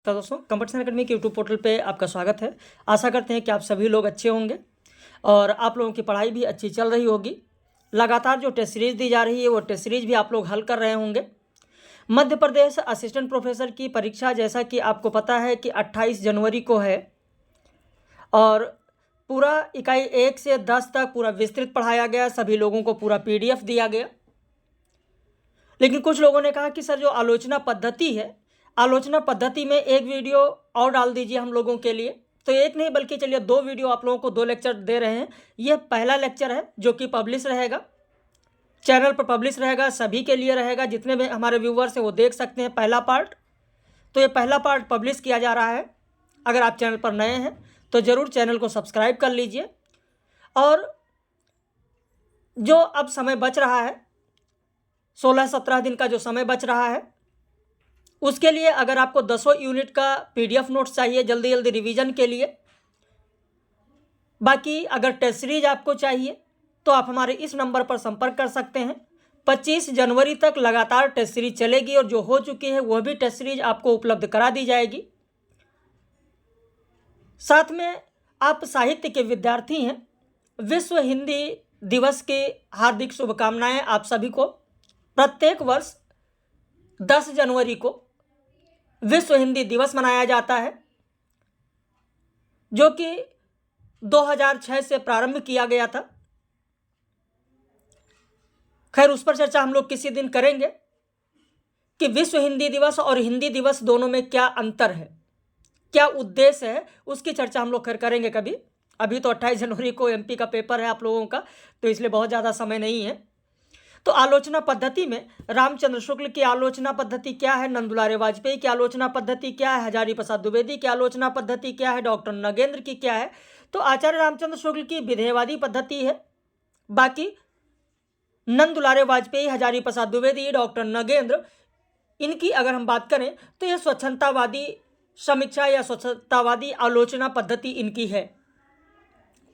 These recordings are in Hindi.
तो दोस्तों कंपटीशन एकेडमी के यूट्यूब पोर्टल पे आपका स्वागत है। आशा करते हैं कि आप सभी लोग अच्छे होंगे और आप लोगों की पढ़ाई भी अच्छी चल रही होगी। लगातार जो टेस्ट सीरीज दी जा रही है वो टेस्ट सीरीज भी आप लोग हल कर रहे होंगे। मध्य प्रदेश असिस्टेंट प्रोफेसर की परीक्षा जैसा कि आपको पता है कि 28 जनवरी को है और पूरा इकाई 1 से 10 तक पूरा विस्तृत पढ़ाया गया, सभी लोगों को पूरा PDF दिया गया। लेकिन कुछ लोगों ने कहा कि सर जो आलोचना पद्धति है, आलोचना पद्धति में एक वीडियो और डाल दीजिए हम लोगों के लिए। तो एक नहीं बल्कि चलिए 2 वीडियो आप लोगों को 2 लेक्चर दे रहे हैं। यह पहला लेक्चर है जो कि पब्लिश रहेगा, चैनल पर पब्लिश रहेगा, सभी के लिए रहेगा, जितने भी हमारे व्यूवर्स हैं वो देख सकते हैं पहला पार्ट। तो ये पहला पार्ट पब्लिश किया जा रहा है। अगर आप चैनल पर नए हैं तो ज़रूर चैनल को सब्सक्राइब कर लीजिए। और जो अब समय बच रहा है, 16-17 दिन का जो समय बच रहा है, उसके लिए अगर आपको 10 यूनिट का PDF नोट्स चाहिए जल्दी जल्दी रिवीजन के लिए, बाकी अगर टेस्ट सीरीज आपको चाहिए तो आप हमारे इस नंबर पर संपर्क कर सकते हैं। 25 जनवरी तक लगातार टेस्ट सीरीज चलेगी और जो हो चुकी है वह भी टेस्ट सीरीज आपको उपलब्ध करा दी जाएगी। साथ में आप साहित्य के विद्यार्थी हैं, विश्व हिंदी दिवस की हार्दिक शुभकामनाएं आप सभी को। प्रत्येक वर्ष 10 जनवरी को विश्व हिंदी दिवस मनाया जाता है, जो कि 2006 से प्रारंभ किया गया था। खैर उस पर चर्चा हम लोग किसी दिन करेंगे कि विश्व हिंदी दिवस और हिंदी दिवस दोनों में क्या अंतर है, क्या उद्देश्य है, उसकी चर्चा हम लोग खैर करेंगे कभी। अभी तो 28 जनवरी को MP का पेपर है आप लोगों का, तो इसलिए बहुत ज़्यादा समय नहीं है। तो आलोचना पद्धति में रामचंद्र शुक्ल की आलोचना पद्धति क्या है, नंदुलारे वाजपेयी की आलोचना पद्धति क्या है, हजारी प्रसाद द्विवेदी की आलोचना पद्धति क्या है, डॉक्टर नगेंद्र की क्या है। तो आचार्य रामचंद्र शुक्ल की विधेयवादी पद्धति है। बाकी नंदुलारे वाजपेयी, हजारी प्रसाद द्विवेदी, डॉक्टर नगेंद्र, इनकी अगर हम बात करें तो यह स्वच्छंदतावादी समीक्षा या स्वच्छंदतावादी आलोचना पद्धति इनकी है।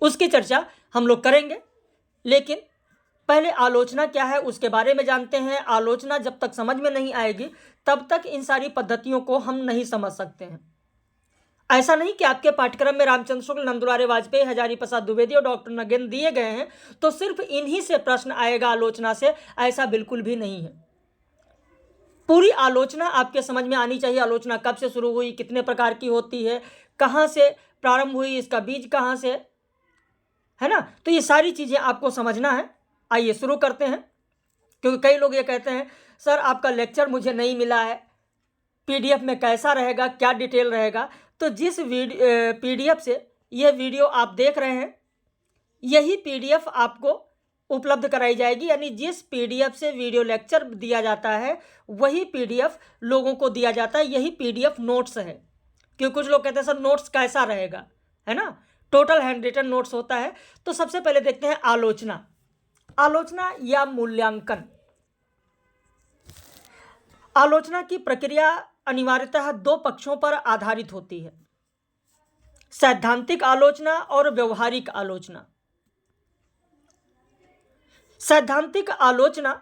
उसकी चर्चा हम लोग करेंगे। लेकिन पहले आलोचना क्या है उसके बारे में जानते हैं। आलोचना जब तक समझ में नहीं आएगी तब तक इन सारी पद्धतियों को हम नहीं समझ सकते हैं। ऐसा नहीं कि आपके पाठ्यक्रम में रामचंद्र शुक्ल, नंदुलारे वाजपेयी, हजारी प्रसाद द्विवेदी और डॉक्टर नगेंद्र दिए गए हैं तो सिर्फ इन्हीं से प्रश्न आएगा आलोचना से, ऐसा बिल्कुल भी नहीं है। पूरी आलोचना आपके समझ में आनी चाहिए। आलोचना कब से शुरू हुई, कितने प्रकार की होती है, कहाँ से प्रारंभ हुई, इसका बीज कहाँ से है ना। तो ये सारी चीज़ें आपको समझना है। आइए शुरू करते हैं। क्योंकि कई लोग ये कहते हैं सर आपका लेक्चर मुझे नहीं मिला है, PDF में कैसा रहेगा, क्या डिटेल रहेगा। तो जिस PDF से यह वीडियो आप देख रहे हैं यही PDF आपको उपलब्ध कराई जाएगी। यानी जिस PDF से वीडियो लेक्चर दिया जाता है वही PDF लोगों को दिया जाता है, यही PDF नोट्स है। क्योंकि कुछ लोग कहते हैं सर नोट्स कैसा रहेगा, है ना, टोटल हैंड रिटन नोट्स होता है। तो सबसे पहले देखते हैं आलोचना। आलोचना या मूल्यांकन। आलोचना की प्रक्रिया अनिवार्यतः 2 पक्षों पर आधारित होती है, सैद्धांतिक आलोचना और व्यवहारिक आलोचना। सैद्धांतिक आलोचना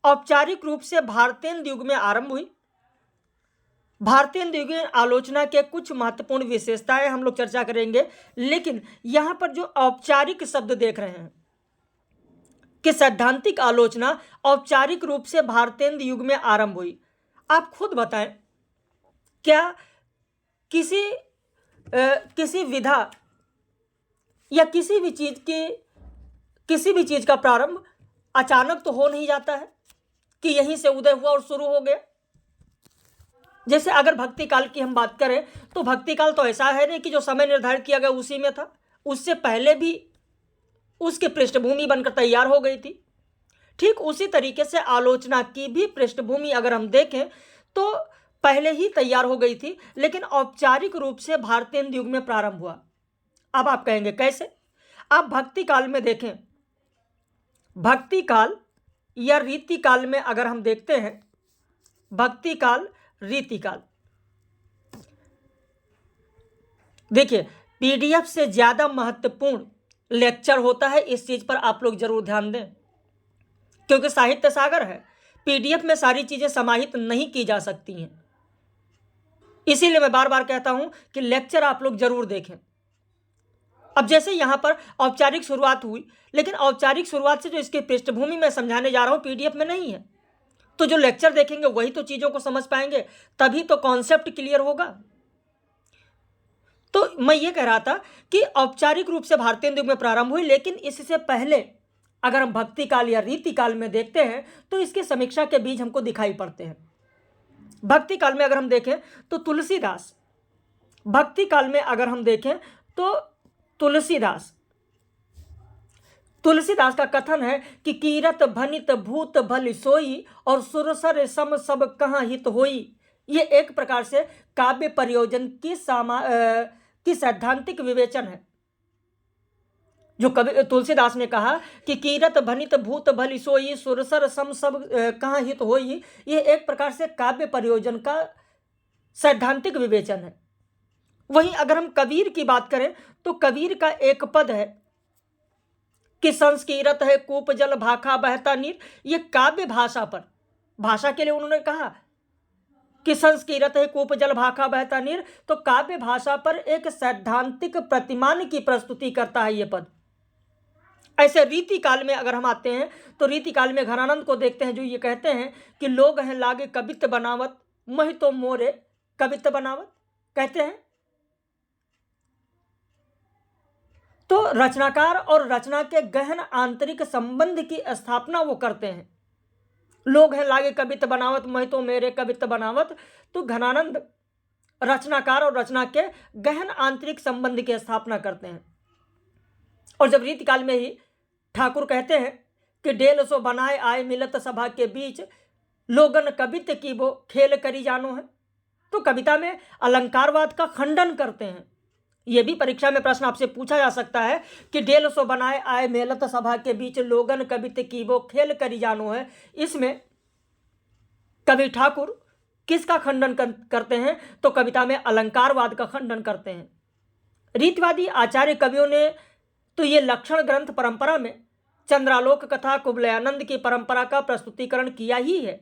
औपचारिक रूप से भारतीय युग में आरंभ हुई। भारतीय युग में आलोचना के कुछ महत्वपूर्ण विशेषताएं हम लोग चर्चा करेंगे। लेकिन यहां पर जो औपचारिक शब्द देख रहे हैं कि सैद्धांतिक आलोचना औपचारिक रूप से भारतीय युग में आरंभ हुई, आप खुद बताएं क्या किसी विधा या किसी भी चीज का प्रारंभ अचानक तो हो नहीं जाता है कि यहीं से उदय हुआ और शुरू हो गया। जैसे अगर भक्ति काल की हम बात करें तो भक्ति काल तो ऐसा है नहीं कि जो समय निर्धारित किया गया उसी में था, उससे पहले भी उसकी पृष्ठभूमि बनकर तैयार हो गई थी। ठीक उसी तरीके से आलोचना की भी पृष्ठभूमि अगर हम देखें तो पहले ही तैयार हो गई थी, लेकिन औपचारिक रूप से भारतीय युग में प्रारंभ हुआ। अब आप कहेंगे कैसे। आप भक्ति काल में देखें, भक्ति काल या रीति काल में अगर हम देखते हैं, भक्ति काल, रीति काल, देखिए PDF से ज्यादा महत्वपूर्ण लेक्चर होता है। इस चीज पर आप लोग जरूर ध्यान दें, क्योंकि साहित्य सागर है, PDF में सारी चीजें समाहित नहीं की जा सकती हैं। इसीलिए मैं बार बार कहता हूं कि लेक्चर आप लोग जरूर देखें। अब जैसे यहां पर औपचारिक शुरुआत हुई, लेकिन औपचारिक शुरुआत से जो इसकी पृष्ठभूमि में समझाने जा रहा हूं पीडीएफ में नहीं है, तो जो लेक्चर देखेंगे वही तो चीजों को समझ पाएंगे, तभी तो कॉन्सेप्ट क्लियर होगा। तो मैं ये कह रहा था कि औपचारिक रूप से भारतीय युग में प्रारंभ हुई, लेकिन इससे पहले अगर हम भक्ति काल या रीति काल में देखते हैं तो इसकी समीक्षा के बीज हमको दिखाई पड़ते हैं। भक्ति काल में अगर हम देखें तो तुलसीदास, भक्ति काल में अगर हम देखें तो तुलसीदास का कथन है कि कीरत भनित भूत भल सोई और सुरसर सम सब कहाँ हित होई। ये एक प्रकार से काव्य प्रयोजन की सैद्धांतिक विवेचन है। जो कवि तुलसीदास ने कहा कि कीरत भनित भूत भल सोई सुरसर सम सब कहाँ हित होई, ये एक प्रकार से काव्य प्रयोजन का सैद्धांतिक विवेचन है। वहीं अगर हम कबीर की बात करें तो कबीर का एक पद है कि संस्कीरत है कूप जल भाखा बहता नीर, ये काव्य भाषा पर, भाषा के लिए उन्होंने कहा कि संस्कीरत है कूप जल भाखा बहता नीर, तो काव्य भाषा पर एक सैद्धांतिक प्रतिमान की प्रस्तुति करता है ये पद। ऐसे रीति काल में अगर हम आते हैं तो रीति काल में घनानंद को देखते हैं, जो ये कहते हैं कि लोग हैं लागे कवित्त बनावत महि तो मोरे कवित्त बनावत, कहते हैं। तो रचनाकार और रचना के गहन आंतरिक संबंध की स्थापना वो करते हैं। लोग हैं लागे कवित्त बनावत मैं तो मेरे कवित्त बनावत, तो घनानंद रचनाकार और रचना के गहन आंतरिक संबंध की स्थापना करते हैं। और जब रीति काल में ही ठाकुर कहते हैं कि डेल सो बनाए आए मिलत सभा के बीच लोगन कवित्त की वो खेल करी जानो है, तो कविता में अलंकारवाद का खंडन करते हैं। यह भी परीक्षा में प्रश्न आपसे पूछा जा सकता है कि डेल सो बनाए आए मेलत सभा के बीच लोगन कवित्त की वो खेल करी जानो है, इसमें कवि ठाकुर किसका खंडन करते हैं? तो कविता में अलंकारवाद का खंडन करते हैं। रीतिवादी आचार्य कवियों ने तो ये लक्षण ग्रंथ परंपरा में चंद्रालोक कथा कुवलयानंद की परंपरा का प्रस्तुतिकरण किया ही है।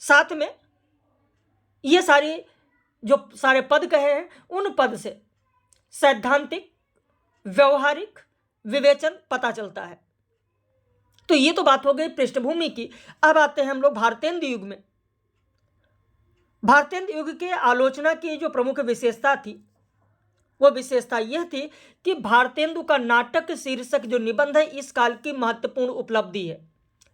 साथ में ये जो सारे पद कहे हैं उन पद से सैद्धांतिक व्यवहारिक विवेचन पता चलता है। तो ये तो बात हो गई पृष्ठभूमि की। अब आते हैं हम लोग भारतेंदु युग में। भारतेंदु युग के आलोचना की जो प्रमुख विशेषता थी वो विशेषता यह थी कि भारतेंदु का नाटक शीर्षक जो निबंध है इस काल की महत्वपूर्ण उपलब्धि है।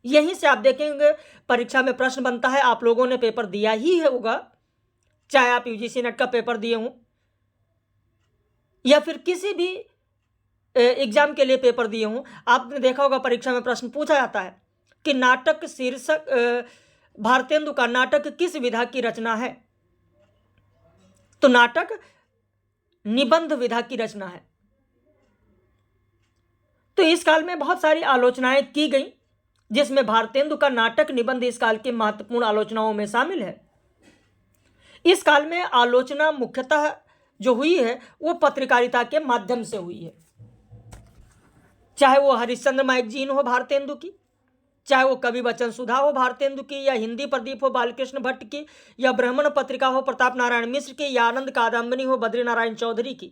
यहीं से आप देखेंगे परीक्षा में प्रश्न बनता है, आप लोगों ने पेपर दिया ही होगा, चाहे आप यूजीसी नेट का पेपर दिए हों या फिर किसी भी एग्जाम के लिए पेपर दिए हों, आपने देखा होगा परीक्षा में प्रश्न पूछा जाता है कि नाटक शीर्षक भारतेंदु का नाटक किस विधा की रचना है? तो नाटक निबंध विधा की रचना है। तो इस काल में बहुत सारी आलोचनाएं की गई, जिसमें भारतेंदु का नाटक निबंध इस काल की महत्वपूर्ण आलोचनाओं में शामिल है। इस काल में आलोचना मुख्यतः जो हुई है वो पत्रकारिता के माध्यम से हुई है, चाहे वो हरिश्चंद्र मैगजीन हो भारतेंदु की, चाहे वो कवि वचन सुधा हो भारतेंदु की, या हिंदी प्रदीप हो बालकृष्ण भट्ट की, या ब्राह्मण पत्रिका हो प्रताप नारायण मिश्र की, या आनंद कादम्बिनी हो बद्री नारायण चौधरी की।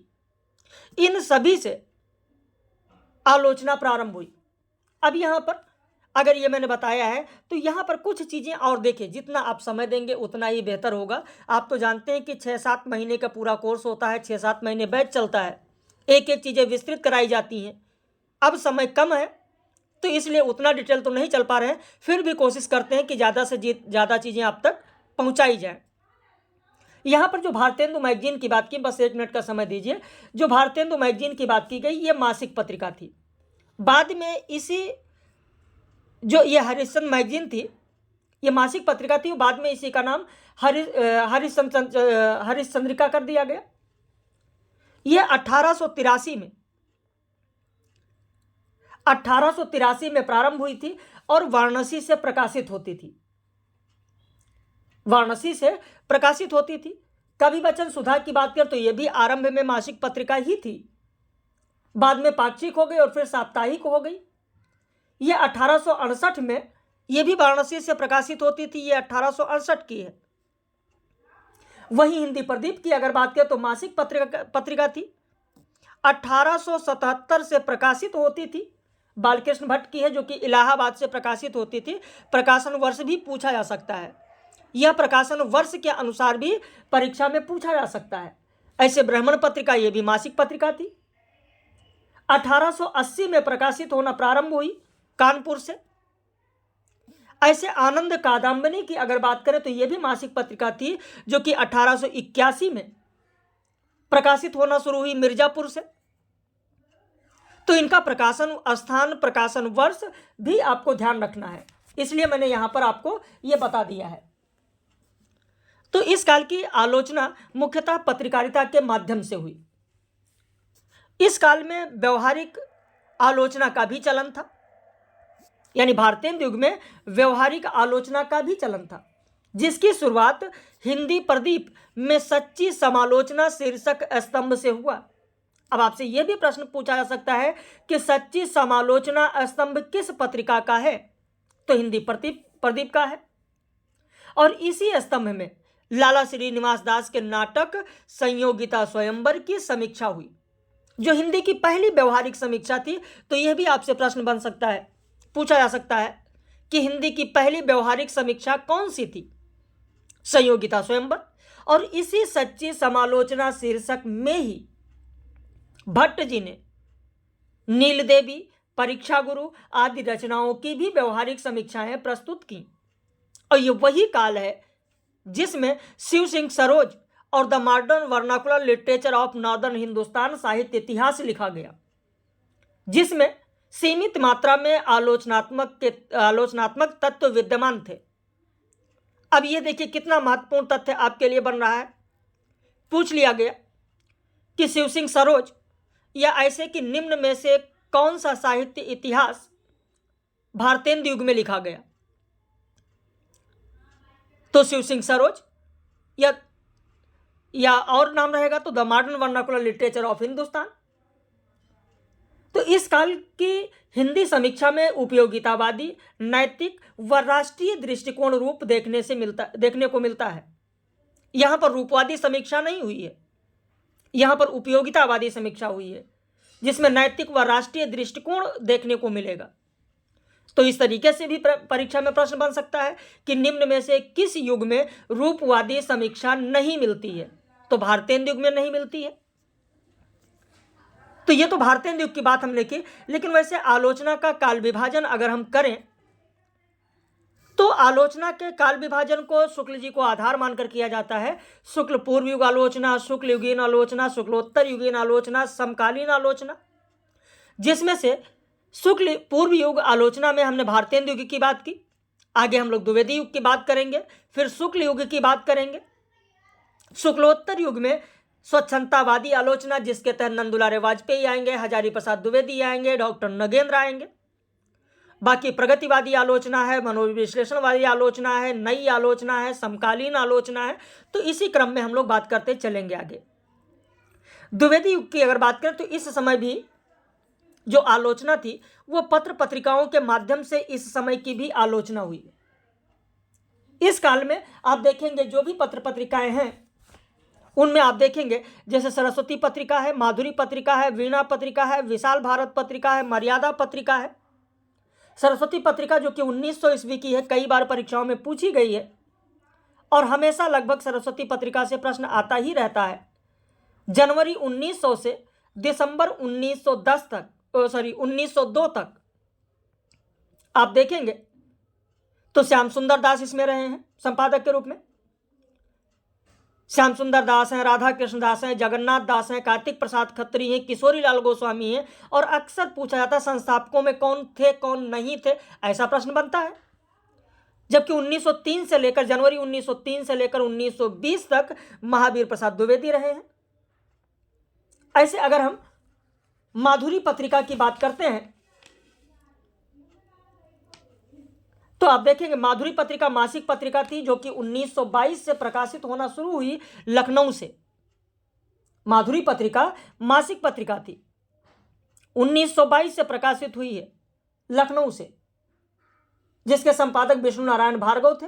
इन सभी से आलोचना प्रारंभ हुई। अब यहाँ पर अगर ये मैंने बताया है तो यहाँ पर कुछ चीज़ें और देखिए, जितना आप समय देंगे उतना ही बेहतर होगा। आप तो जानते हैं कि 6-7 महीने का पूरा कोर्स होता है, 6-7 महीने बैच चलता है, एक एक चीज़ें विस्तृत कराई जाती हैं। अब समय कम है तो इसलिए उतना डिटेल तो नहीं चल पा रहे हैं, फिर भी कोशिश करते हैं कि ज़्यादा से ज़्यादा चीज़ें आप तक पहुँचाई जाए। यहाँ पर जो भारतेंदु मैगजीन की बात की, बस 1 मिनट का समय दीजिए। जो भारतेंदु मैगजीन की बात की गई ये मासिक पत्रिका थी। बाद में इसी जो ये हरिश्चंद्र मैगजीन थी, ये मासिक पत्रिका थी, बाद में इसी का नाम हरिश्चंद्रिका कर दिया गया। ये 1883 में प्रारंभ हुई थी और वाराणसी से प्रकाशित होती थी। कवि वचन सुधा की बात करें तो ये भी आरंभ में मासिक पत्रिका ही थी, बाद में पाक्षिक हो गई और फिर साप्ताहिक हो गई। ये 1868 में ये भी वाराणसी से प्रकाशित होती थी, ये 1868 की है। वहीं हिंदी प्रदीप की अगर बात करें तो मासिक पत्रिका थी, 1877 से प्रकाशित होती थी। बालकृष्ण भट्ट की है जो कि इलाहाबाद से प्रकाशित होती थी। प्रकाशन वर्ष भी पूछा जा सकता है, यह प्रकाशन वर्ष के अनुसार भी परीक्षा में पूछा जा सकता है। ऐसे ब्राह्मण पत्रिका, ये भी मासिक पत्रिका थी, 1880 में प्रकाशित होना प्रारंभ हुई कानपुर से। ऐसे आनंद कादंबनी की अगर बात करें तो यह भी मासिक पत्रिका थी जो कि 1881 में प्रकाशित होना शुरू हुई मिर्जापुर से। तो इनका प्रकाशन स्थान, प्रकाशन वर्ष भी आपको ध्यान रखना है, इसलिए मैंने यहां पर आपको यह बता दिया है। तो इस काल की आलोचना मुख्यतः पत्रकारिता के माध्यम से हुई। इस काल में व्यवहारिक आलोचना का भी चलन था, यानी भारतीय युग में व्यवहारिक आलोचना का भी चलन था, जिसकी शुरुआत हिंदी प्रदीप में सच्ची समालोचना शीर्षक स्तंभ से हुआ। अब आपसे यह भी प्रश्न पूछा जा सकता है कि सच्ची समालोचना स्तंभ किस पत्रिका का है? तो हिंदी प्रदीप का है। और इसी स्तंभ में लाला श्रीनिवास दास के नाटक संयोगिता स्वयंवर की समीक्षा हुई, जो हिंदी की पहली व्यवहारिक समीक्षा थी। तो यह भी आपसे प्रश्न बन सकता है, पूछा जा सकता है कि हिंदी की पहली व्यवहारिक समीक्षा कौन सी थी? संयोगिता स्वयंवर। और इसी सच्ची समालोचना शीर्षक में ही भट्ट जी ने नील देवी, परीक्षा गुरु आदि रचनाओं की भी व्यवहारिक समीक्षाएं प्रस्तुत की। और यह वही काल है जिसमें शिव सिंह सरोज और the modern vernacular literature of northern Hindustan साहित्य इतिहास लिखा गया, जिसमें सीमित मात्रा में आलोचनात्मक तत्व विद्यमान थे। अब यह देखिए कितना महत्वपूर्ण तथ्य आपके लिए बन रहा है। पूछ लिया गया कि शिव सिंह सरोज या ऐसे कि निम्न में से कौन सा साहित्य इतिहास भारतेंदु युग में लिखा गया? तो शिव सिंह सरोज या और नाम रहेगा तो the modern vernacular literature of Hindustan. तो इस काल की हिंदी समीक्षा में उपयोगितावादी, नैतिक व राष्ट्रीय दृष्टिकोण रूप देखने को मिलता है। यहां पर रूपवादी समीक्षा नहीं हुई है, यहां पर उपयोगितावादी समीक्षा हुई है, जिसमें नैतिक व राष्ट्रीय दृष्टिकोण देखने को मिलेगा। तो इस तरीके से भी परीक्षा में प्रश्न बन सकता है कि निम्न में से किस युग में रूपवादी समीक्षा नहीं मिलती है? तो भारतेंदु युग में नहीं मिलती है। तो ये तो भारतेंदु युग की बात हमने की, लेकिन वैसे आलोचना का काल विभाजन अगर हम करें तो आलोचना के काल विभाजन को शुक्ल जी को आधार मानकर किया जाता है। शुक्ल पूर्व युग आलोचना, शुक्ल युगीन आलोचना, शुक्लोत्तर युगीन आलोचना, समकालीन आलोचना। जिसमें से शुक्ल पूर्व युग आलोचना में हमने भारतेंदु युग की बात की, आगे हम लोग द्विवेदी युग की बात करेंगे, फिर शुक्ल युग की बात करेंगे। शुक्लोत्तर युग में स्वच्छंदतावादी आलोचना, जिसके तहत नंदुलारे वाजपेयी आएंगे, हजारी प्रसाद द्विवेदी आएंगे, डॉक्टर नगेंद्र आएंगे। बाकी प्रगतिवादी आलोचना है, मनोविश्लेषणवादी आलोचना है, नई आलोचना है, समकालीन आलोचना है। तो इसी क्रम में हम लोग बात करते चलेंगे आगे। द्विवेदी युग की अगर बात करें तो इस समय भी जो आलोचना थी वो पत्र पत्रिकाओं के माध्यम से इस समय की भी आलोचना हुई। इस काल में आप देखेंगे जो भी पत्र पत्रिकाएं हैं उनमें आप देखेंगे जैसे सरस्वती पत्रिका है, माधुरी पत्रिका है, वीणा पत्रिका है, विशाल भारत पत्रिका है, मर्यादा पत्रिका है। सरस्वती पत्रिका जो कि 1900 ईस्वी की है, कई बार परीक्षाओं में पूछी गई है और हमेशा लगभग सरस्वती पत्रिका से प्रश्न आता ही रहता है। जनवरी 1900 से दिसंबर 1902 तक आप देखेंगे तो श्याम सुंदर दास इसमें रहे हैं संपादक के रूप में। श्याम सुंदर दास हैं, राधा कृष्ण दास हैं, जगन्नाथ दास हैं, कार्तिक प्रसाद खत्री हैं, किशोरी लाल गोस्वामी हैं। और अक्सर पूछा जाता है संस्थापकों में कौन थे कौन नहीं थे, ऐसा प्रश्न बनता है। जबकि 1903 से लेकर जनवरी 1903 से लेकर 1920 तक महावीर प्रसाद द्विवेदी रहे हैं। ऐसे अगर हम माधुरी पत्रिका की बात करते हैं तो आप देखेंगे माधुरी पत्रिका मासिक पत्रिका थी जो कि 1922 से प्रकाशित होना शुरू हुई लखनऊ से। माधुरी पत्रिका मासिक पत्रिका थी, 1922 से प्रकाशित हुई है लखनऊ से, जिसके संपादक विष्णु नारायण भार्गव थे,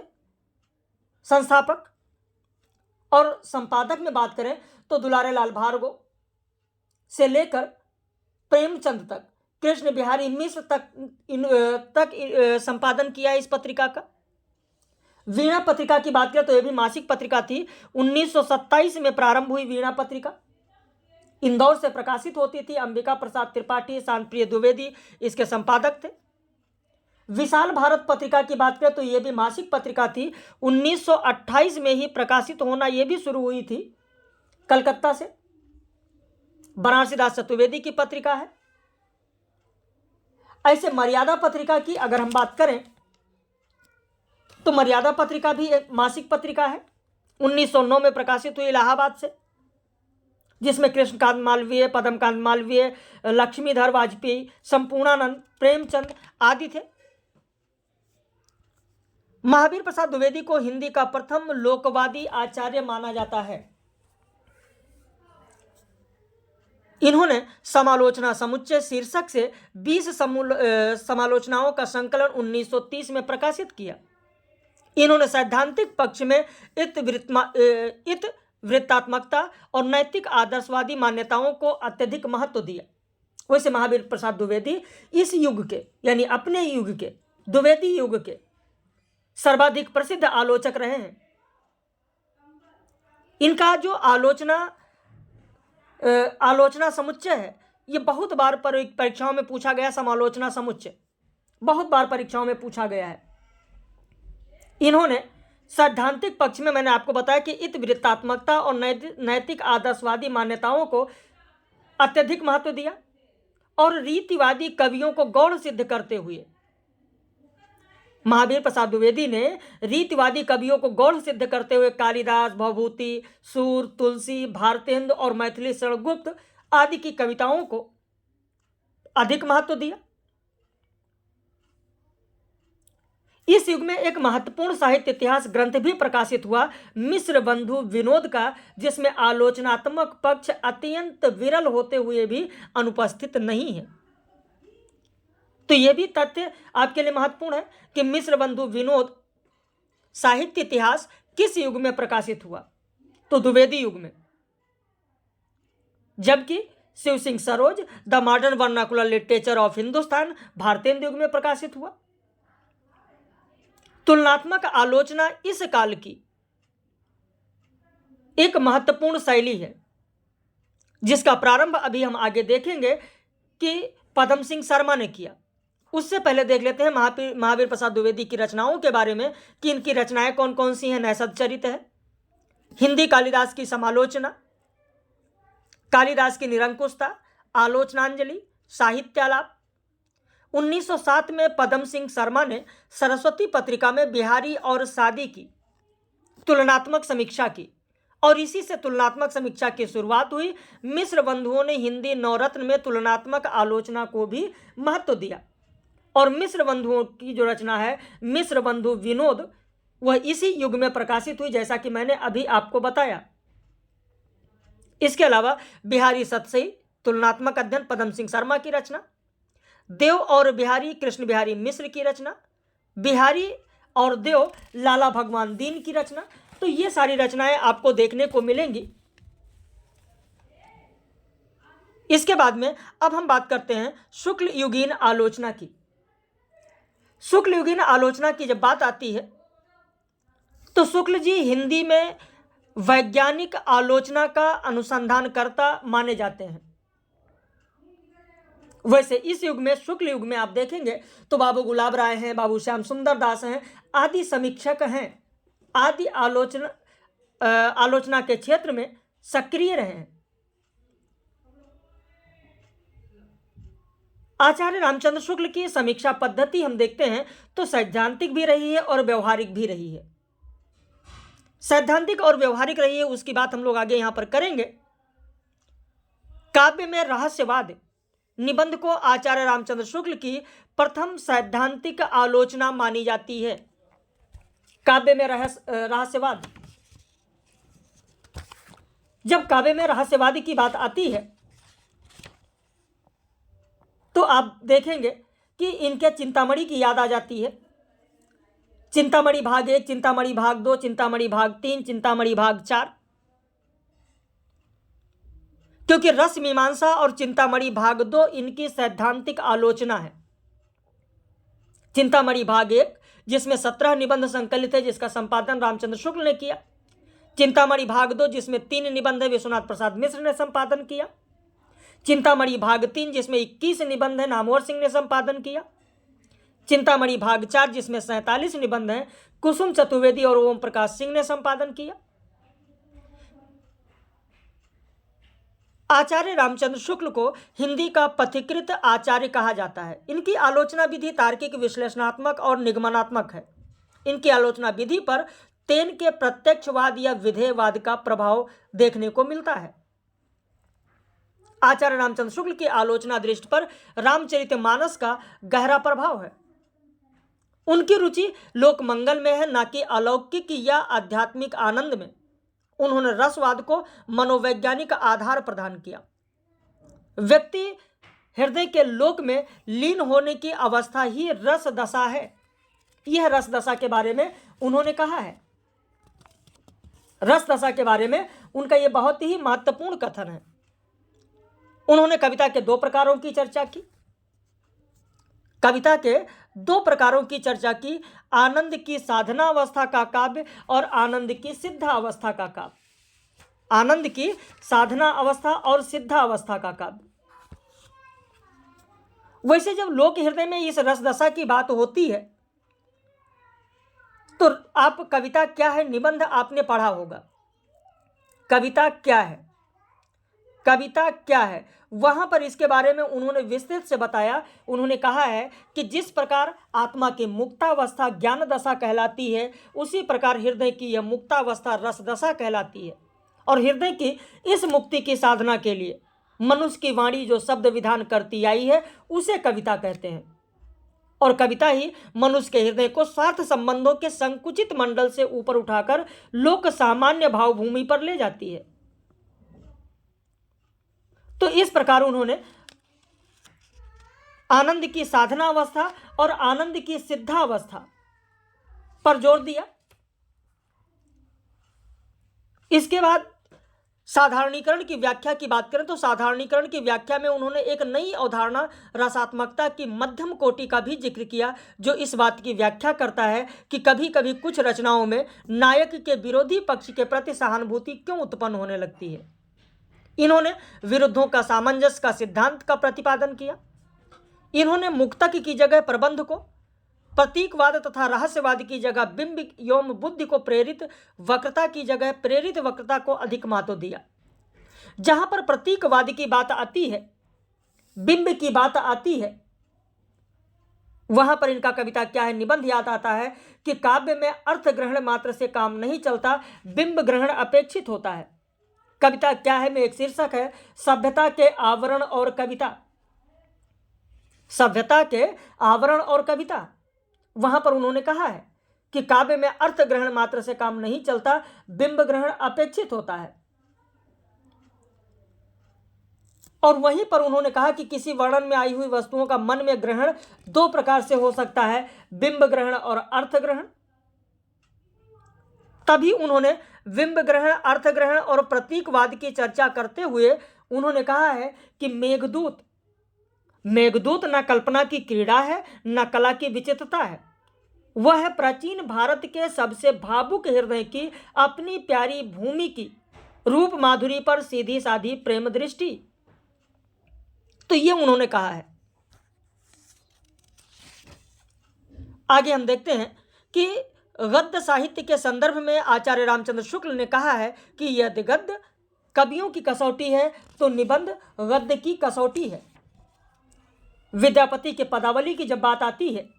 संस्थापक। और संपादक में बात करें तो दुलारे लाल भार्गव से लेकर प्रेमचंद तक, कृष्ण बिहारी मिश्र तक संपादन किया इस पत्रिका का। वीणा पत्रिका की बात करें तो यह भी मासिक पत्रिका थी। 1927 में प्रारंभ हुई वीणा पत्रिका, इंदौर से प्रकाशित होती थी। अंबिका प्रसाद त्रिपाठी, शांतप्रिय द्विवेदी इसके संपादक थे। विशाल भारत पत्रिका की बात करें तो यह भी मासिक पत्रिका थी। 1928 में ही प्रकाशित होना यह भी शुरू हुई थी कलकत्ता से। बनारसी दास चतुर्वेदी की पत्रिका है। ऐसे मर्यादा पत्रिका की अगर हम बात करें तो मर्यादा पत्रिका भी एक मासिक पत्रिका है। 1909 में प्रकाशित हुई इलाहाबाद से, जिसमें कृष्णकांत मालवीय, पद्मकांत मालवीय, लक्ष्मीधर वाजपेयी, संपूर्णानंद, प्रेमचंद आदि थे। महावीर प्रसाद द्विवेदी को हिंदी का प्रथम लोकवादी आचार्य माना जाता है। इन्होंने समालोचना समुच्चय शीर्षक से 20 समालोचनाओं का संकलन 1930 में प्रकाशित किया। इन्होंने सैद्धांतिक पक्ष में वृत्तात्मकता और नैतिक आदर्शवादी मान्यताओं को अत्यधिक महत्व दिया। वैसे महावीर प्रसाद द्विवेदी इस युग के, यानी अपने युग के, द्विवेदी युग के सर्वाधिक प्रसिद्ध आलोचक रहे हैं। इनका जो आलोचना समुच्चय है, ये बहुत बार परीक्षाओं में पूछा गया। समालोचना समुच्चय बहुत बार परीक्षाओं में पूछा गया है। इन्होंने सैद्धांतिक पक्ष में, मैंने आपको बताया कि इतवृत्तात्मकता और नैतिक आदर्शवादी मान्यताओं को अत्यधिक महत्व दिया और रीतिवादी कवियों को गौण सिद्ध करते हुए महावीर प्रसाद द्विवेदी ने रीतिवादी कवियों को गौण सिद्ध करते हुए कालिदास, भवभूति, सूर, तुलसी, भारतेंदु और मैथिली शरणगुप्त आदि की कविताओं को अधिक महत्व दिया। इस युग में एक महत्वपूर्ण साहित्य इतिहास ग्रंथ भी प्रकाशित हुआ, मिश्र बंधु विनोद का, जिसमें आलोचनात्मक पक्ष अत्यंत विरल होते हुए भी अनुपस्थित नहीं है। तो यह भी तथ्य आपके लिए महत्वपूर्ण है कि मिश्र बंधु विनोद साहित्य इतिहास किस युग में प्रकाशित हुआ, तो द्विवेदी युग में। जबकि Shiv Singh Saroj the modern vernacular literature of Hindustan Bharatendu युग में प्रकाशित हुआ। तुलनात्मक आलोचना इस काल की एक महत्वपूर्ण शैली है, जिसका प्रारंभ अभी हम आगे देखेंगे कि पदम सिंह शर्मा ने किया। उससे पहले देख लेते हैं महावीर प्रसाद द्विवेदी की रचनाओं के बारे में कि इनकी रचनाएं कौन कौन सी हैं। नैषध चरित है, हिंदी कालिदास की समालोचना, कालिदास की निरंकुशता, आलोचनांजलि, साहित्यालाप। 1907 में पदम सिंह शर्मा ने सरस्वती पत्रिका में बिहारी और सादी की तुलनात्मक समीक्षा की और इसी से तुलनात्मक समीक्षा की शुरुआत हुई। मिश्र बंधुओं ने हिंदी नवरत्न में तुलनात्मक आलोचना को भी महत्व दिया और मिश्र बंधुओं की जो रचना है मिश्र बंधु विनोद, वह इसी युग में प्रकाशित हुई, जैसा कि मैंने अभी आपको बताया। इसके अलावा बिहारी सतसई तुलनात्मक अध्ययन पदम सिंह शर्मा की रचना, देव और बिहारी कृष्ण बिहारी मिश्र की रचना, बिहारी और देव लाला भगवान दीन की रचना। तो ये सारी रचनाएं आपको देखने को मिलेंगी। इसके बाद में अब हम बात करते हैं शुक्ल युगीन आलोचना की। शुक्ल युगीन आलोचना की जब बात आती है तो शुक्ल जी हिंदी में वैज्ञानिक आलोचना का अनुसंधानकर्ता माने जाते हैं। वैसे इस युग में, शुक्ल युग में आप देखेंगे तो बाबू गुलाब राय हैं, बाबू श्याम सुंदर दास हैं आदि समीक्षक हैं, आदि आलोचना के क्षेत्र में सक्रिय रहे हैं। आचार्य रामचंद्र शुक्ल की समीक्षा पद्धति हम देखते हैं तो सैद्धांतिक भी रही है और व्यवहारिक भी रही है। सैद्धांतिक और व्यवहारिक रही है उसकी बात हम लोग आगे यहां पर करेंगे। काव्य में रहस्यवाद निबंध को आचार्य रामचंद्र शुक्ल की प्रथम सैद्धांतिक आलोचना मानी जाती है। काव्य में रहस्यवाद, जब काव्य में रहस्यवाद की बात आती है तो आप देखेंगे कि इनके चिंतामणि की याद आ जाती है। चिंतामणि भाग 1, चिंतामणि भाग 2, चिंतामणि भाग 3, चिंतामणि भाग 4। क्योंकि रस मीमांसा और चिंतामणि भाग 2 इनकी सैद्धांतिक आलोचना है। चिंतामणि भाग 1 जिसमें 17 निबंध संकलित है, जिसका संपादन रामचंद्र शुक्ल ने किया। चिंतामणि भाग 2 जिसमें 3 निबंध है, विश्वनाथ प्रसाद मिश्र ने संपादन किया। चिंतामणि भाग 3 जिसमें 21 निबंध है, नामवर सिंह ने संपादन किया। चिंतामणि भाग 4 जिसमें 47 निबंध हैं, कुसुम चतुर्वेदी और ओम प्रकाश सिंह ने संपादन किया। आचार्य रामचंद्र शुक्ल को हिंदी का पथिकृत आचार्य कहा जाता है। इनकी आलोचना विधि तार्किक, विश्लेषणात्मक और निगमनात्मक है। इनकी आलोचना विधि पर तेन के प्रत्यक्षवाद या विधेयवाद का प्रभाव देखने को मिलता है। आचार्य रामचंद्र शुक्ल की आलोचना दृष्टि पर रामचरितमानस का गहरा प्रभाव है। उनकी रुचि लोक मंगल में है, न कि अलौकिक या आध्यात्मिक आनंद में। उन्होंने रसवाद को मनोवैज्ञानिक आधार प्रदान किया। व्यक्ति हृदय के लोक में लीन होने की अवस्था ही रस दशा है। यह रस दशा के बारे में उन्होंने कहा है। रस दशा के बारे में उनका यह बहुत ही महत्वपूर्ण कथन है। उन्होंने कविता के 2 प्रकारों की चर्चा की। कविता के 2 प्रकारों की चर्चा की, आनंद की साधना अवस्था का काव्य और आनंद की सिद्धा अवस्था का काव्य। आनंद की साधना अवस्था और सिद्धा अवस्था का काव्य। वैसे जब लोक हृदय में इस रस दशा की बात होती है तो आप कविता क्या है, निबंध आपने पढ़ा होगा। कविता क्या है, कविता क्या है, वहां पर इसके बारे में उन्होंने विस्तृत से बताया। उन्होंने कहा है कि जिस प्रकार आत्मा की मुक्तावस्था ज्ञान दशा कहलाती है, उसी प्रकार हृदय की यह मुक्तावस्था रस दशा कहलाती है। और हृदय की इस मुक्ति की साधना के लिए मनुष्य की वाणी जो शब्द विधान करती आई है, उसे कविता कहते हैं। और कविता ही मनुष्य के हृदय को स्वार्थ संबंधों के संकुचित मंडल से ऊपर उठाकर लोक सामान्य भावभूमि पर ले जाती है। तो इस प्रकार उन्होंने आनंद की साधना अवस्था और आनंद की सिद्धा अवस्था पर जोर दिया। इसके बाद साधारणीकरण की व्याख्या की बात करें तो साधारणीकरण की व्याख्या में उन्होंने एक नई अवधारणा रसात्मकता की मध्यम कोटि का भी जिक्र किया, जो इस बात की व्याख्या करता है कि कभी कभी कुछ रचनाओं में नायक के विरोधी पक्ष के प्रति सहानुभूति क्यों उत्पन्न होने लगती है। इन्होंने विरुद्धों का सामंजस्य का सिद्धांत का प्रतिपादन किया। इन्होंने मुक्तक की जगह प्रबंध को, प्रतीकवाद तथा रहस्यवाद की जगह बिंब एवं बुद्धि को प्रेरित वक्रता की जगह प्रेरित वक्रता को अधिक महत्व दिया। जहां पर प्रतीकवाद की बात आती है, बिंब की बात आती है, वहां पर इनका कविता क्या है निबंध याद आता है कि काव्य में अर्थ ग्रहण मात्र से काम नहीं चलता, बिंब ग्रहण अपेक्षित होता है। कविता क्या है में एक शीर्षक है सभ्यता के आवरण और कविता। सभ्यता के आवरण और कविता। वहां पर उन्होंने कहा है कि काव्य में अर्थ ग्रहण मात्र से काम नहीं चलता, बिंब ग्रहण अपेक्षित होता है। और वहीं पर उन्होंने कहा कि किसी वर्णन में आई हुई वस्तुओं का मन में ग्रहण 2 प्रकार से हो सकता है, बिंब ग्रहण और अर्थ ग्रहण। तभी उन्होंने बिंब ग्रहण, अर्थ ग्रहण और प्रतीकवाद की चर्चा करते हुए उन्होंने कहा है कि मेघदूत न कल्पना की क्रीड़ा है, न कला की विचित्रता है। वह है प्राचीन भारत के सबसे भावुक हृदय की अपनी प्यारी भूमि की रूप माधुरी पर सीधी साधी प्रेम दृष्टि। तो ये उन्होंने कहा है। आगे हम देखते हैं कि गद्य साहित्य के संदर्भ में आचार्य रामचंद्र शुक्ल ने कहा है कि यदि गद्य कवियों की कसौटी है तो निबंध गद्य की कसौटी है। विद्यापति के पदावली की जब बात आती है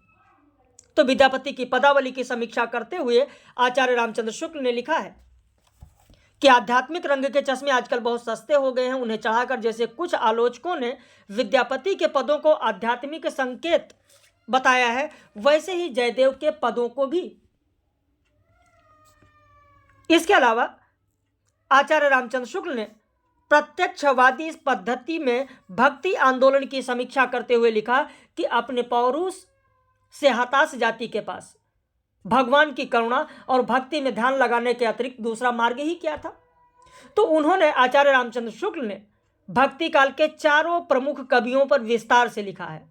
तो विद्यापति की पदावली की समीक्षा करते हुए आचार्य रामचंद्र शुक्ल ने लिखा है कि आध्यात्मिक रंग के चश्मे आजकल बहुत सस्ते हो गए हैं। उन्हें चढ़ाकर जैसे कुछ आलोचकों ने विद्यापति के पदों को आध्यात्मिक संकेत बताया है, वैसे ही जयदेव के पदों को भी। इसके अलावा आचार्य रामचंद्र शुक्ल ने प्रत्यक्षवादी पद्धति में भक्ति आंदोलन की समीक्षा करते हुए लिखा कि अपने पौरुष से हताश जाति के पास भगवान की करुणा और भक्ति में ध्यान लगाने के अतिरिक्त दूसरा मार्ग ही क्या था। तो उन्होंने आचार्य रामचंद्र शुक्ल ने भक्ति काल के चारों प्रमुख कवियों पर विस्तार से लिखा है।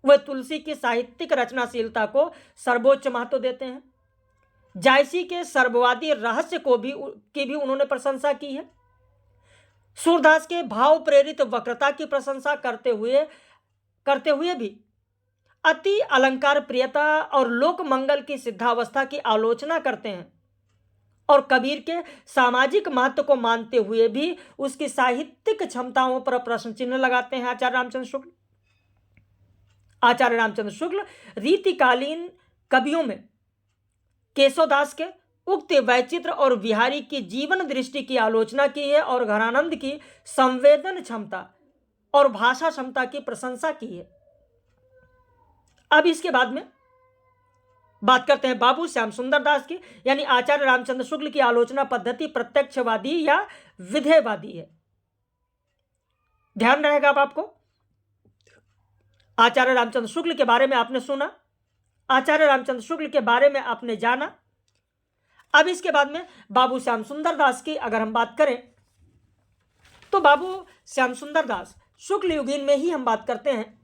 वह तुलसी की साहित्यिक रचनाशीलता को सर्वोच्च महत्व देते हैं। जायसी के सर्ववादी रहस्य की भी उन्होंने प्रशंसा की है। सूरदास के भाव प्रेरित वक्रता की प्रशंसा करते हुए भी अति अलंकार प्रियता और लोक मंगल की सिद्धावस्था की आलोचना करते हैं, और कबीर के सामाजिक महत्व को मानते हुए भी उसकी साहित्यिक क्षमताओं पर प्रश्न चिन्ह लगाते हैं आचार्य रामचंद्र शुक्ल रीतिकालीन कवियों में केशवदास के उक्त वैचित्र और बिहारी की जीवन दृष्टि की आलोचना की है, और घरानंद की संवेदन क्षमता और भाषा क्षमता की प्रशंसा की है। अब इसके बाद में बात करते हैं बाबू श्याम सुंदर दास की, यानी आचार्य रामचंद्र शुक्ल की आलोचना पद्धति प्रत्यक्षवादी या विधेयवादी है। ध्यान रहेगा अब आपको, आचार्य रामचंद्र शुक्ल के बारे में आपने सुना, आचार्य रामचंद्र शुक्ल के बारे में आपने जाना। अब इसके बाद में बाबू श्याम सुंदर दास की अगर हम बात करें तो बाबू श्याम सुंदर दास शुक्ल युगीन में ही हम बात करते हैं।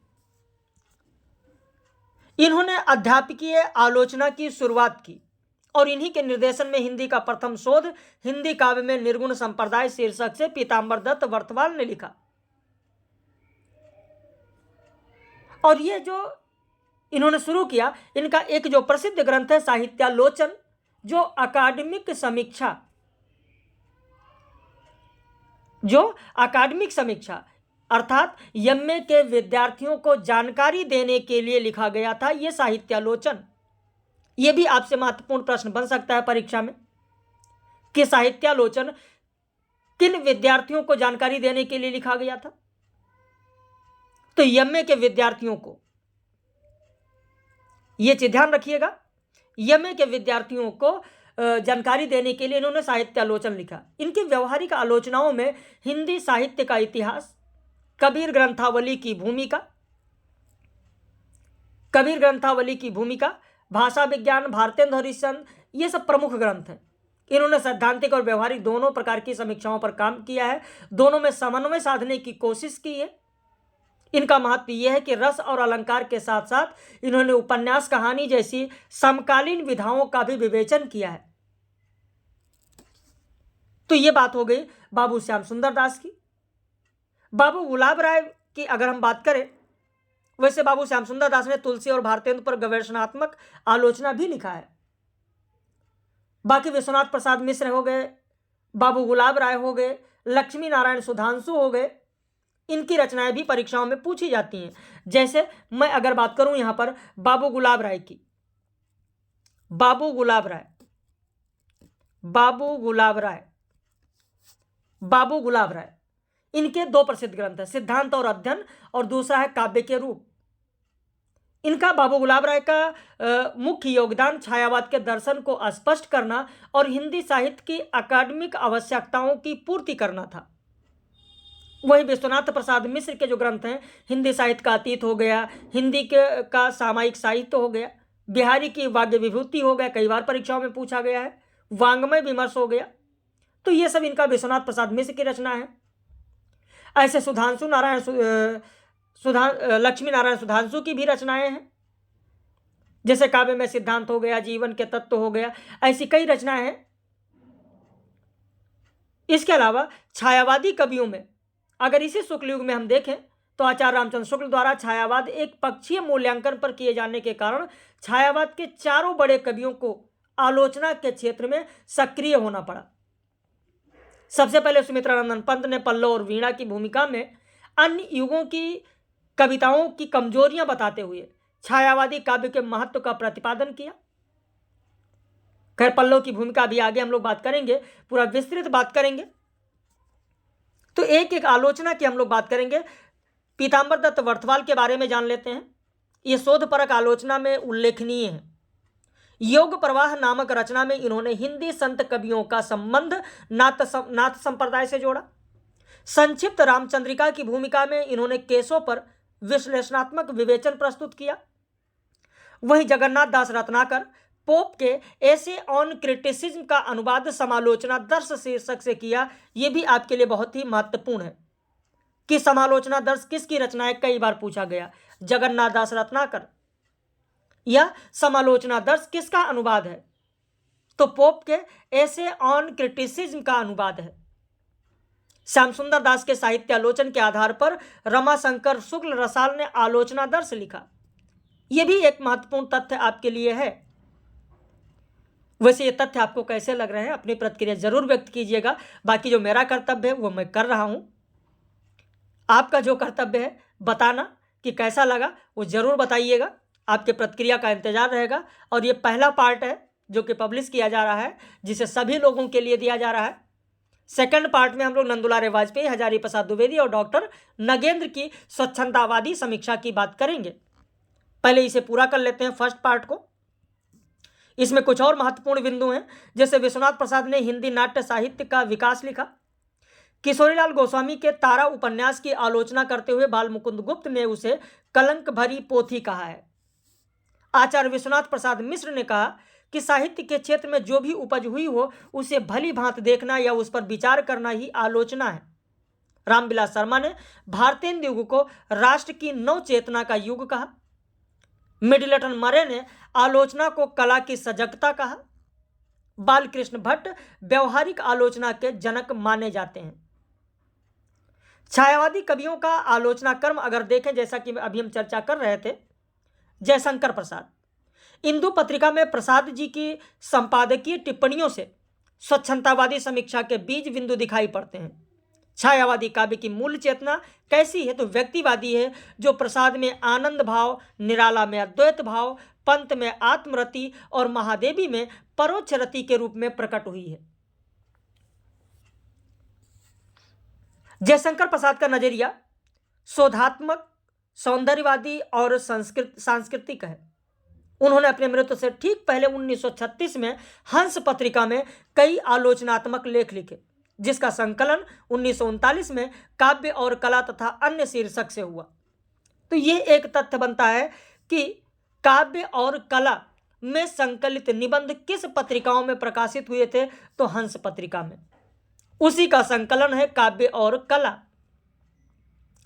इन्होंने अध्यापकीय आलोचना की शुरुआत की, और इन्हीं के निर्देशन में हिंदी का प्रथम शोध हिंदी काव्य में निर्गुण संप्रदाय शीर्षक से पीतांबर दत्त वर्तवाल ने लिखा। और ये जो इन्होंने शुरू किया, इनका एक जो प्रसिद्ध ग्रंथ है साहित्यालोचन, जो अकादमिक समीक्षा अर्थात एमए के विद्यार्थियों को जानकारी देने के लिए लिखा गया था, यह साहित्यालोचन। यह भी आपसे महत्वपूर्ण प्रश्न बन सकता है परीक्षा में कि साहित्यालोचन किन विद्यार्थियों को जानकारी देने के लिए लिखा गया था। तो एमए के विद्यार्थियों को, यह चीज ध्यान रखिएगा, एमए के विद्यार्थियों को जानकारी देने के लिए इन्होंने साहित्यालोचन लिखा। इनकी व्यवहारिक आलोचनाओं में हिंदी साहित्य का इतिहास, कबीर ग्रंथावली की भूमिका, भाषा विज्ञान, भारतेंदु हरिश्चंद्र, ये सब प्रमुख ग्रंथ हैं। इन्होंने सैद्धांतिक और व्यवहारिक दोनों प्रकार की समीक्षाओं पर काम किया है, दोनों में समन्वय साधने की कोशिश की है। इनका महत्व यह है कि रस और अलंकार के साथ साथ इन्होंने उपन्यास, कहानी जैसी समकालीन विधाओं का भी विवेचन किया है। तो यह बात हो गई बाबू श्याम सुंदर दास की। बाबू गुलाब राय की अगर हम बात करें, वैसे बाबू श्याम सुंदर दास ने तुलसी और भारतेंदु पर गवेषणात्मक आलोचना भी लिखा है। बाकी विश्वनाथ प्रसाद मिश्र हो गए, बाबू गुलाब राय हो गए, लक्ष्मी नारायण सुधांशु हो गए, इनकी रचनाएं भी परीक्षाओं में पूछी जाती हैं। जैसे मैं अगर बात करूं यहां पर बाबू गुलाब राय की, बाबू गुलाब राय इनके दो प्रसिद्ध ग्रंथ हैं, सिद्धांत और अध्ययन, और दूसरा है काव्य के रूप। इनका बाबू गुलाब राय का मुख्य योगदान छायावाद के दर्शन को स्पष्ट करना और हिंदी साहित्य की अकादमिक आवश्यकताओं की पूर्ति करना था। वही विश्वनाथ प्रसाद मिश्र के जो ग्रंथ हैं, हिंदी साहित्य का अतीत हो गया, हिंदी का सामायिक साहित्य हो गया, बिहारी की वाग्य विभूति हो गया, कई बार परीक्षाओं में पूछा गया है, वांग्मय विमर्श हो गया, तो ये सब इनका विश्वनाथ प्रसाद मिश्र की रचना है। ऐसे लक्ष्मी नारायण सुधांशु की भी रचनाएं हैं, जैसे काव्य में सिद्धांत हो गया, जीवन के तत्व हो गया, ऐसी कई रचनाएं हैं। इसके अलावा छायावादी कवियों में अगर इसी शुक्ल युग में हम देखें तो आचार्य रामचंद्र शुक्ल द्वारा छायावाद एक पक्षीय मूल्यांकन पर किए जाने के कारण छायावाद के चारों बड़े कवियों को आलोचना के क्षेत्र में सक्रिय होना पड़ा। सबसे पहले सुमित्रानंदन पंत ने पल्लव और वीणा की भूमिका में अन्य युगों की कविताओं की कमजोरियां बताते हुए छायावादी काव्य के महत्व का प्रतिपादन किया। खैर, पल्लव की भूमिका भी आगे हम लोग बात करेंगे, पूरा विस्तृत बात करेंगे। तो एक एक आलोचना की हम लोग बात करेंगे। पीतांबर दत्त वर्तवाल के बारे में जान लेते हैं। ये शोधपरक आलोचना में उल्लेखनीय है। योग प्रवाह नामक रचना में इन्होंने हिंदी संत कवियों का संबंध नाथ संप्रदाय से जोड़ा। संक्षिप्त रामचंद्रिका की भूमिका में इन्होंने केसों पर विश्लेषणात्मक विवेचन प्रस्तुत किया। वहीं जगन्नाथ दास रत्नाकर पोप के एसे ऑन क्रिटिसिज्म का अनुवाद समालोचना दर्श शीर्षक से किया। यह भी आपके लिए बहुत ही महत्वपूर्ण है। कि समालोचना दर्श किसकी रचना है, कई बार पूछा गया। जगन्नाथ दास रत्नाकर। यह समालोचना दर्श किसका अनुवाद है, तो पोप के एसे ऑन क्रिटिसिज्म का अनुवाद है। श्याम सुंदर दास के साहित्य आलोचन के आधार पर रमाशंकर शुक्ल रसाल ने आलोचना दर्श लिखा। यह भी एक महत्वपूर्ण तथ्य आपके लिए है। वैसे ये तथ्य आपको कैसे लग रहे हैं, अपनी प्रतिक्रिया जरूर व्यक्त कीजिएगा। बाकी जो मेरा कर्तव्य है वो मैं कर रहा हूं। आपका जो कर्तव्य है बताना कि कैसा लगा, वो जरूर बताइएगा। आपके प्रतिक्रिया का इंतजार रहेगा। और ये पहला पार्ट है जो कि पब्लिश किया जा रहा है, जिसे सभी लोगों के लिए दिया जा रहा है। सेकंड पार्ट में हम लोग नंदुलारे वाजपेयी, हजारी प्रसाद द्विवेदी और डॉक्टर नगेंद्र की स्वच्छंदतावादी समीक्षा की बात करेंगे। पहले इसे पूरा कर लेते हैं, फर्स्ट पार्ट को। इसमें कुछ और महत्वपूर्ण बिंदु हैं, जैसे विश्वनाथ प्रसाद ने हिंदी नाट्य साहित्य का विकास लिखा। किशोरीलाल गोस्वामी के तारा उपन्यास की आलोचना करते हुए बाल मुकुंद गुप्त ने उसे कलंक भरी पोथी कहा है। आचार्य विश्वनाथ प्रसाद मिश्र ने कहा कि साहित्य के क्षेत्र में जो भी उपज हुई हो उसे भली भांति देखना या उस पर विचार करना ही आलोचना है। रामविलास शर्मा ने भारतेंदु युग को राष्ट्र की नव चेतना का युग कहा। मिडलटन मरे ने आलोचना को कला की सजगता कहा। बालकृष्ण भट्ट व्यवहारिक आलोचना के जनक माने जाते हैं। छायावादी कवियों का आलोचना कर्म अगर देखें, जैसा कि अभी हम चर्चा कर रहे थे, जयशंकर प्रसाद। इंदु पत्रिका में प्रसाद जी की संपादकीय टिप्पणियों से स्वच्छंदतावादी समीक्षा के बीज बिंदु दिखाई पड़ते हैं। छायावादी काव्य की मूल चेतना कैसी है, तो व्यक्तिवादी है, जो प्रसाद में आनंद भाव, निराला में अद्वैत भाव, पंत में आत्मरति और महादेवी में परोक्ष रति के रूप में प्रकट हुई है। जयशंकर प्रसाद का नजरिया शोधात्मक, सौंदर्यवादी और सांस्कृतिक है। उन्होंने अपने मृत्यु से ठीक पहले 1936 में हंस पत्रिका में कई आलोचनात्मक लेख लिखे, जिसका संकलन 1939 में काव्य और कला तथा अन्य शीर्षक से हुआ। तो यह एक तथ्य बनता है कि काव्य और कला में संकलित निबंध किस पत्रिकाओं में प्रकाशित हुए थे, तो हंस पत्रिका में। उसी का संकलन है काव्य और कला।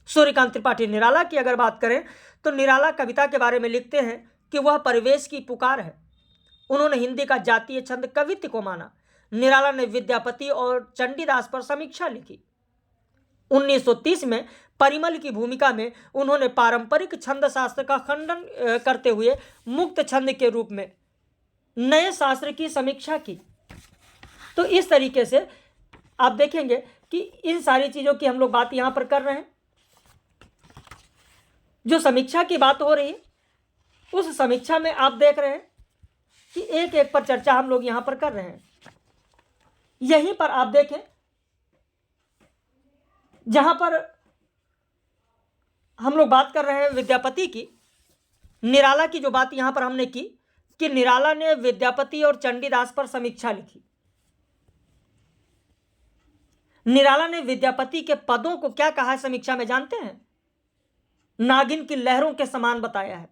सूर्यकांत त्रिपाठी निराला की अगर बात करें, तो निराला कविता के बारे में लिखते हैं कि वह परिवेश की पुकार है। उन्होंने हिंदी का जातीय छंद कवित्व को माना। निराला ने विद्यापति और चंडीदास पर समीक्षा लिखी। 1930 में परिमल की भूमिका में उन्होंने पारंपरिक छंद शास्त्र का खंडन करते हुए मुक्त छंद के रूप में नए शास्त्र की समीक्षा की। तो इस तरीके से आप देखेंगे कि इन सारी चीजों की हम लोग बात यहां पर कर रहे हैं। जो समीक्षा की बात हो रही है, उस समीक्षा में आप देख रहे हैं कि एक एक पर चर्चा हम लोग यहां पर कर रहे हैं। यहीं पर आप देखें, जहां पर हम लोग बात कर रहे हैं विद्यापति की, निराला की जो बात यहां पर हमने की कि निराला ने विद्यापति और चंडीदास पर समीक्षा लिखी। निराला ने विद्यापति के पदों को क्या कहा है समीक्षा में, जानते हैं? नागिन की लहरों के समान बताया है।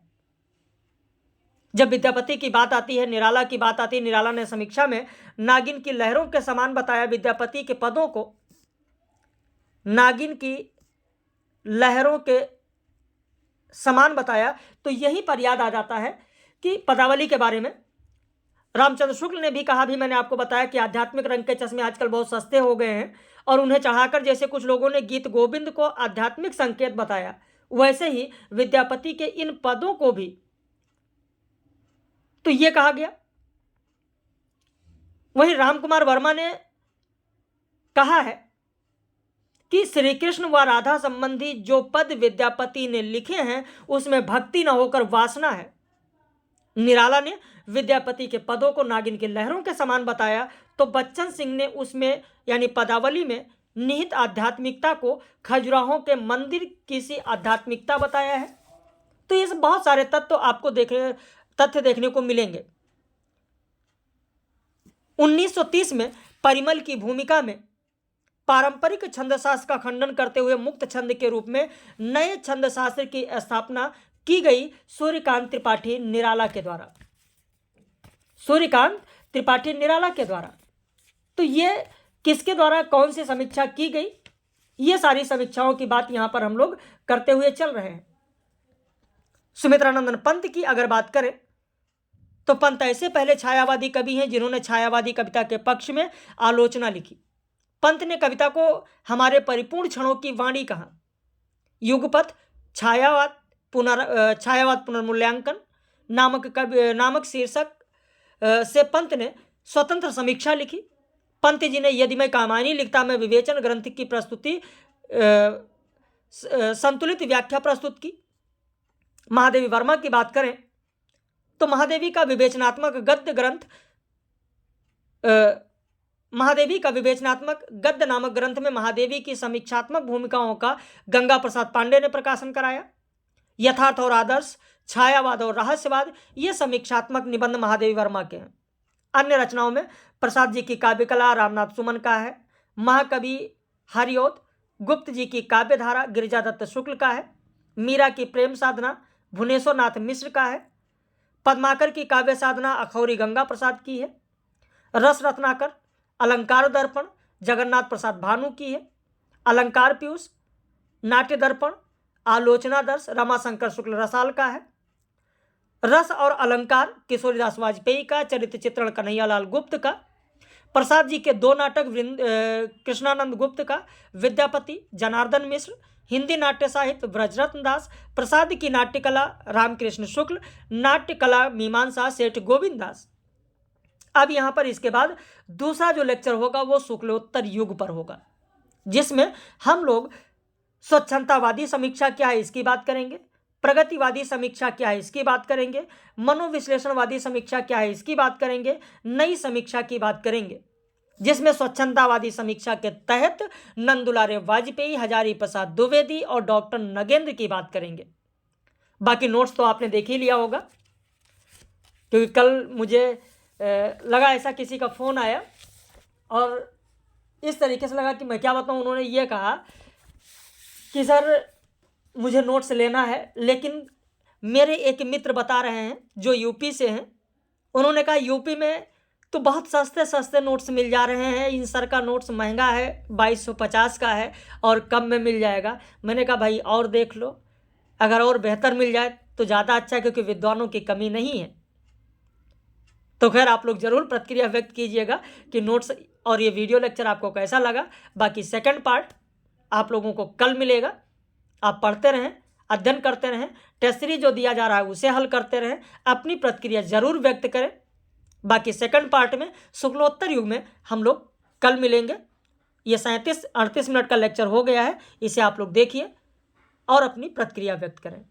जब विद्यापति की बात आती है, निराला की बात आती है, निराला ने समीक्षा में नागिन की लहरों के समान बताया विद्यापति के पदों को, नागिन की लहरों के समान बताया। तो यहीं पर याद आ जाता है कि पदावली के बारे में रामचंद्र शुक्ल ने भी कहा, भी मैंने आपको बताया कि आध्यात्मिक रंग के चश्मे आजकल बहुत सस्ते हो गए हैं और उन्हें चढ़ाकर जैसे कुछ लोगों ने गीत गोविंद को आध्यात्मिक संकेत बताया, वैसे ही विद्यापति के इन पदों को भी तो यह कहा गया। वहीं रामकुमार वर्मा ने कहा है कि श्री कृष्ण व राधा संबंधी जो पद विद्यापति ने लिखे हैं उसमें भक्ति न होकर वासना है। निराला ने विद्यापति के पदों को नागिन की लहरों के समान बताया, तो बच्चन सिंह ने उसमें यानी पदावली में निहित आध्यात्मिकता को खजुराहों के मंदिर की सी आध्यात्मिकता बताया है। तो ये सब बहुत सारे तथ्य देखने को मिलेंगे। 1930 में परिमल की भूमिका में पारंपरिक छंदशास्त्र का खंडन करते हुए मुक्त छंद के रूप में नए छंदशास्त्र की स्थापना की गई सूर्यकांत त्रिपाठी निराला के द्वारा। सूर्यकांत त्रिपाठी निराला के द्वारा। तो ये किसके द्वारा कौन सी समीक्षा की गई, ये सारी समीक्षाओं की बात यहाँ पर हम लोग करते हुए चल रहे हैं। सुमित्रानंदन पंत की अगर बात करें तो पंत ऐसे पहले छायावादी कवि हैं जिन्होंने छायावादी कविता के पक्ष में आलोचना लिखी। पंत ने कविता को हमारे परिपूर्ण क्षणों की वाणी कहा। युगपथ, छायावाद पुनर्मूल्यांकन नामक शीर्षक से पंत ने स्वतंत्र समीक्षा लिखी। पंत जी ने यदि मैं कामायनी लिखता में विवेचन ग्रंथ की प्रस्तुति संतुलित व्याख्या प्रस्तुत की। महादेवी वर्मा की बात करें तो महादेवी का विवेचनात्मक गद्य नामक ग्रंथ में महादेवी की समीक्षात्मक भूमिकाओं का गंगा प्रसाद पांडे ने प्रकाशन कराया। यथार्थ और आदर्श, छायावाद और रहस्यवाद, ये समीक्षात्मक निबंध महादेवी वर्मा के हैं। अन्य रचनाओं में प्रसाद जी की काव्यकला रामनाथ सुमन का है। महाकवि हरिओद गुप्त जी की काव्यधारा गिरिजादत्त शुक्ल का है। मीरा की प्रेम साधना भुवनेश्वर नाथ मिश्र का है। पद्माकर की काव्य साधना अखौरी गंगा प्रसाद की है। रस रत्नाकर अलंकार दर्पण जगन्नाथ प्रसाद भानु की है। अलंकार पीयूष नाट्य दर्पण आलोचना दर्श रमाशंकर शुक्ल रसाल का है। रस और अलंकार किशोरीदास वाजपेयी का। चरित्र चित्रण कन्हैयालाल गुप्त का। प्रसाद जी के 2 नाटक कृष्णानंद गुप्त का विद्यापति जनार्दन मिश्र। हिंदी नाट्य साहित्य ब्रजरत्न दास। प्रसाद की नाट्यकला रामकृष्ण शुक्ल। नाट्यकला मीमांसा सेठ गोविंद दास। अब यहाँ पर इसके बाद दूसरा जो लेक्चर होगा वो शुक्लोत्तर युग पर होगा, जिसमें हम लोग स्वच्छंदतावादी समीक्षा क्या है इसकी बात करेंगे, प्रगतिवादी समीक्षा क्या है इसकी बात करेंगे, मनोविश्लेषणवादी समीक्षा क्या है इसकी बात करेंगे, नई समीक्षा की बात करेंगे, जिसमें स्वच्छंदतावादी समीक्षा के तहत नंदुलारे वाजपेयी, हजारी प्रसाद द्विवेदी और डॉक्टर नगेंद्र की बात करेंगे। बाकी नोट्स तो आपने देख ही लिया होगा, क्योंकि कल मुझे लगा ऐसा किसी का फ़ोन आया और इस तरीके से लगा कि मैं क्या बताऊं। उन्होंने ये कहा कि सर मुझे नोट्स लेना है, लेकिन मेरे एक मित्र बता रहे हैं जो यूपी से हैं। उन्होंने कहा यूपी में तो बहुत सस्ते सस्ते नोट्स मिल जा रहे हैं, इन सर का नोट्स महंगा है, 2250 का है और कम में मिल जाएगा। मैंने कहा भाई और देख लो, अगर और बेहतर मिल जाए तो ज़्यादा अच्छा है, क्योंकि विद्वानों की कमी नहीं है। तो खैर आप लोग ज़रूर प्रतिक्रिया व्यक्त कीजिएगा कि नोट्स और ये वीडियो लेक्चर आपको कैसा लगा। बाकी सेकंड पार्ट आप लोगों को कल मिलेगा। आप पढ़ते रहें, अध्ययन करते रहें, टेस्ट सीरीज जो दिया जा रहा है उसे हल करते रहें, अपनी प्रतिक्रिया ज़रूर व्यक्त करें। बाकी सेकंड पार्ट में शुक्लोत्तर युग में हम लोग कल मिलेंगे। ये 37-38 मिनट का लेक्चर हो गया है, इसे आप लोग देखिए और अपनी प्रतिक्रिया व्यक्त करें।